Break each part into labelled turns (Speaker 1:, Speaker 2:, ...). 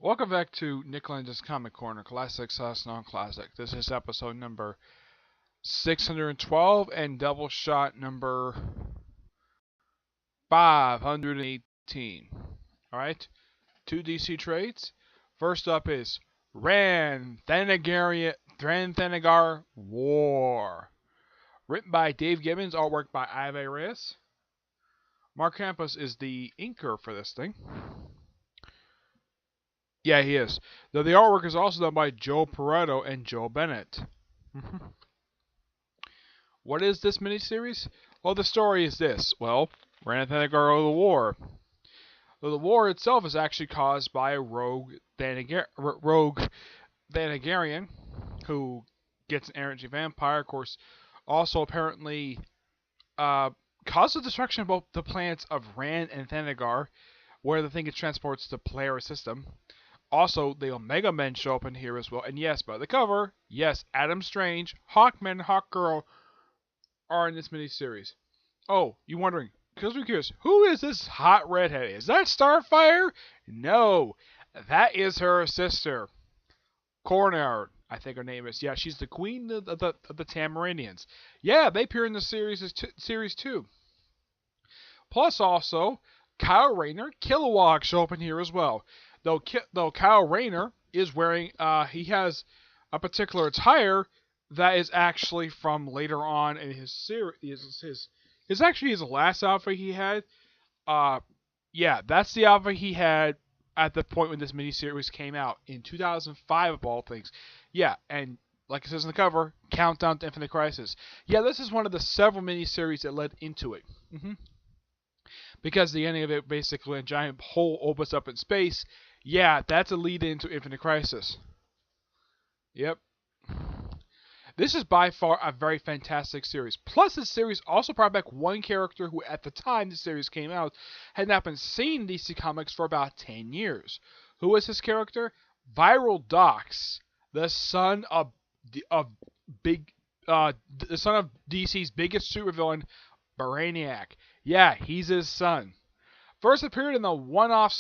Speaker 1: Welcome back to Nick Lenz's Comic Corner, Classic / Non-Classic. This is episode number 612 and Doubleshot number 518. Alright, two DC trades. First up is Rann-Thanager War. Written by Dave Gibbons, artwork by Ivy Reyes. Mark Campos is the inker for this thing. Yeah, he is. Though the artwork is also done by Joe Pareto and Joe Bennett. What is this miniseries? Well, the story is this. Well, Rann-Thanager War. The war itself is actually caused by a rogue Thanagarian who gets an energy vampire. Of course, also apparently causes the destruction of both the planets of Rann and Thanagar, where the thing gets transported to the Polaris system. Also, the Omega Men show up in here as well. And yes, by the cover, yes, Adam Strange, Hawkman, and Hawkgirl are in this miniseries. Oh, you're wondering, because we're curious, who is this hot redhead? Is that Starfire? No, that is her sister, Cornard, I think her name is. Yeah, she's the queen of the Tamarinians. Yeah, they appear in the series too. Plus, also, Kyle Rayner, Kilowog show up in here as well. Though Kyle Rayner is wearing, he has a particular attire that is actually from later on in his series. His actually his last outfit he had. Yeah, that's the outfit he had at the point when this miniseries came out in 2005 of all things. Yeah, and like it says on the cover, Countdown to Infinite Crisis. Yeah, this is one of the several miniseries that led into it. Because the ending of it basically a giant hole opens up in space. Yeah, that's a lead into Infinite Crisis. Yep. This is by far a very fantastic series. Plus, this series also brought back one character who, at the time the series came out, had not been seen in DC Comics for about 10 years. Who was this character? Viral Dox, the son of DC's biggest supervillain, Brainiac. Yeah, he's his son. First appeared in the one-off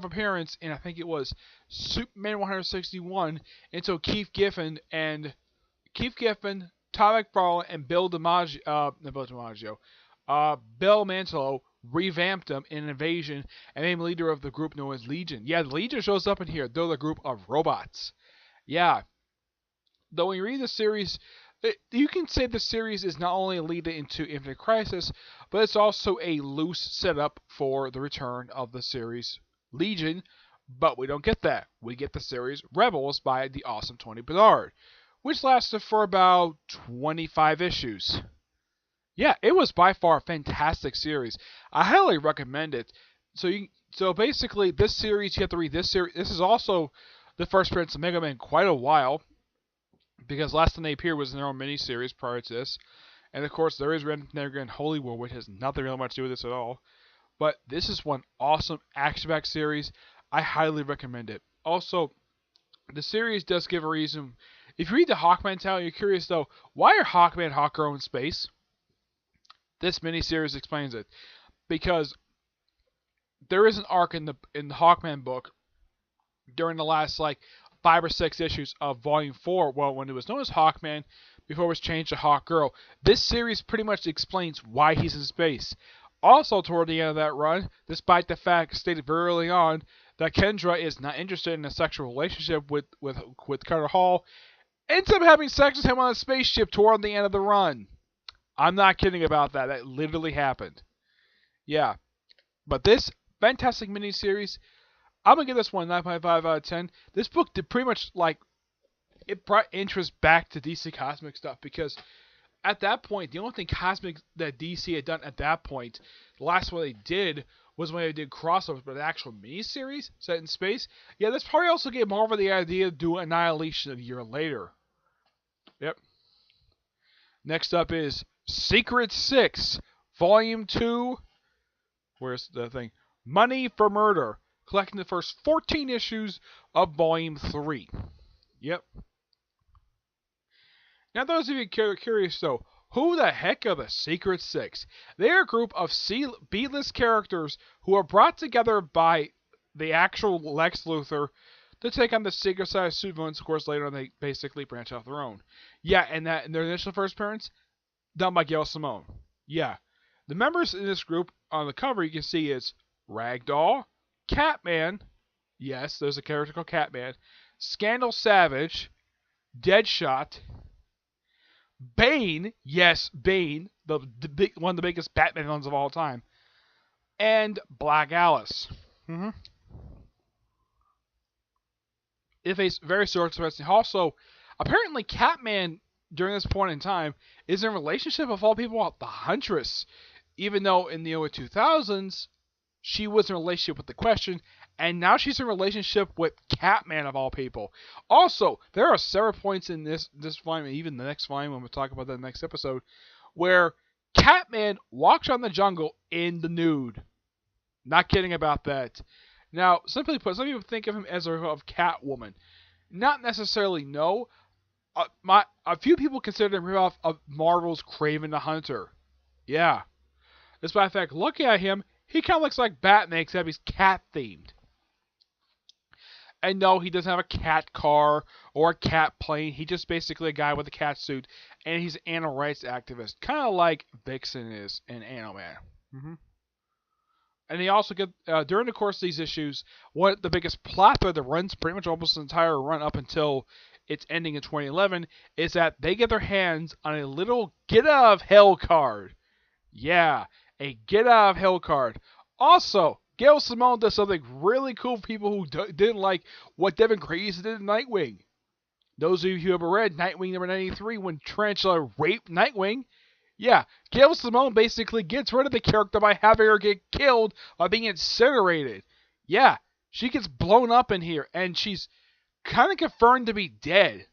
Speaker 1: appearance in, I think it was Superman 161, until Keith Giffen, Todd McFarlane, and Bill Mantlo revamped him in Invasion and made him leader of the group known as Legion. Yeah, the Legion shows up in here. They're the group of robots. Yeah. Though when you read the series, you can say the series is not only a lead into Infinite Crisis, but it's also a loose setup for the return of the series Legion. But we don't get that. We get the series Rebels by the awesome Tony Bernard, which lasted for about 25 issues. Yeah, it was by far a fantastic series. I highly recommend it. So basically, this series, you have to read this series. This is also the first appearance of Mega Man in quite a while, because last time they appeared was in their own miniseries prior to this. And of course, there is Rann-Thanager and Holy War, which has nothing really much to do with this at all. But this is one awesome action-packed series. I highly recommend it. Also, the series does give a reason. If you read the Hawkman title, you're curious though, why are Hawkman and Hawkgirl in space? This miniseries explains it. Because there is an arc in the Hawkman book during the last 5 or 6 issues of Volume 4, well, when it was known as Hawkman, before it was changed to Hawkgirl. This series pretty much explains why he's in space. Also, toward the end of that run, despite the fact stated very early on that Kendra is not interested in a sexual relationship with Carter Hall, ends up having sex with him on a spaceship toward the end of the run. I'm not kidding about that. That literally happened. Yeah. But this fantastic miniseries, I'm going to give this one a 9.5 out of 10. This book did pretty much, it brought interest back to DC Cosmic stuff, because at that point, the only thing Cosmic that DC had done at that point, the last one they did was when they did crossovers, but the actual miniseries set in space. Yeah, this probably also gave Marvel the idea to do Annihilation a year later. Yep. Next up is Secret 6, Volume 2. Where's the thing? Money for Murder. Collecting the first 14 issues of Volume 3. Yep. Now, those of you curious, though, who the heck are the Secret Six? They are a group of B-list characters who are brought together by the actual Lex Luthor to take on the Secret Side supervillains. Of course, later on they basically branch off their own. Yeah, and that in their initial first appearance, done by Gail Simone. Yeah. The members in this group on the cover you can see is Ragdoll, Catman, yes, there's a character called Catman, Scandal Savage, Deadshot, Bane, yes, Bane, one of the biggest Batman villains of all time, and Black Alice. It faced very sword-specific. Also, apparently Catman, during this point in time, is in a relationship of all people with the Huntress. Even though in the early 2000s, she was in a relationship with the Question, and now she's in a relationship with Catman of all people. Also, there are several points in this volume, and even the next volume, when we'll talk about that in the next episode, where Catman walks around the jungle in the nude. Not kidding about that. Now, simply put, some people think of him as a Catwoman. Not necessarily, no. A few people consider him a ripoff of Marvel's Kraven the Hunter. Yeah. Despite the fact, looking at him, he kind of looks like Batman, except he's cat-themed. And no, he doesn't have a cat car or a cat plane. He's just basically a guy with a cat suit, and he's an animal rights activist. Kind of like Vixen is in Animal Man. And they also get, during the course of these issues, the biggest plot thread that runs pretty much almost the entire run up until its ending in 2011 is that they get their hands on a little Get Out of Hell card. Yeah, a Get Out of Hell card. Also, Gail Simone does something really cool for people who didn't like what Devin Crazy did in Nightwing. Those of you who ever read Nightwing number 93 when Tarantula raped Nightwing, yeah, Gail Simone basically gets rid of the character by having her get killed by being incinerated. Yeah, she gets blown up in here, and she's kind of confirmed to be dead.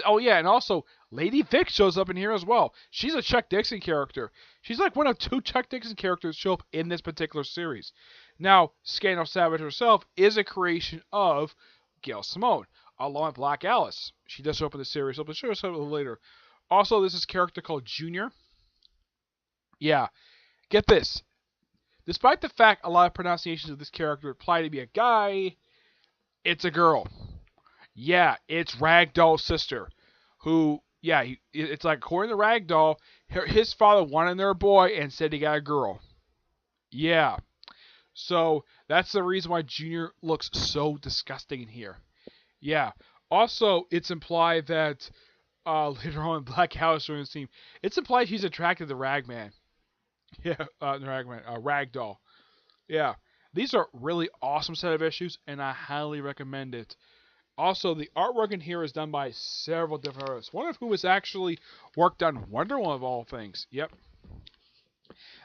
Speaker 1: Oh yeah, and also, Lady Vic shows up in here as well. She's a Chuck Dixon character. She's like one of two Chuck Dixon characters show up in this particular series. Now, Scandal Savage herself is a creation of Gail Simone, along with Black Alice. She does show up in the series, so I'll show her a little later. Also, there's this character called Junior. Yeah, get this. Despite the fact a lot of pronunciations of this character imply to be a guy, it's a girl. Yeah, it's Ragdoll's sister, who, yeah, it's like, according to Ragdoll, his father wanted their boy and said he got a girl. Yeah. So, that's the reason why Junior looks so disgusting in here. Yeah. Also, it's implied that, later on in Black Alice during this team, it's implied he's attracted to Ragman. Yeah, Ragdoll. Yeah. These are really awesome set of issues, and I highly recommend it. Also, the artwork in here is done by several different artists, one of whom has actually worked on Wonder Woman of all things. Yep.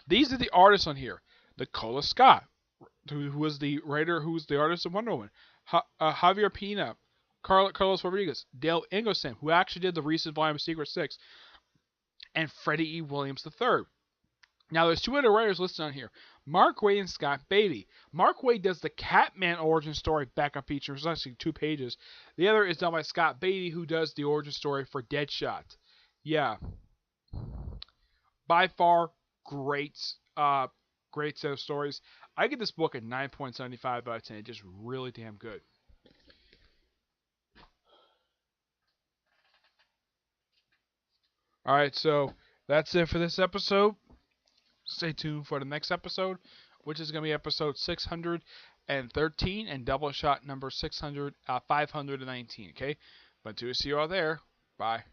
Speaker 1: These are the artists on here. Nicola Scott, who was the writer, who was the artist of Wonder Woman. Javier Pina, Carlos Rodriguez, Dale Ingelsam, who actually did the recent volume of Secret Six, and Freddie E. Williams III. Now, there's two other writers listed on here. Mark Waid and Scott Beatty. Mark Waid does the Catman origin story backup feature. It's actually 2 pages. The other is done by Scott Beatty, who does the origin story for Deadshot. Yeah. By far, great set of stories. I give this book a 9.75 out of 10. It's just really damn good. Alright, so that's it for this episode. Stay tuned for the next episode, which is going to be episode 613 and Doubleshot number 519, okay? But to see you all there. Bye.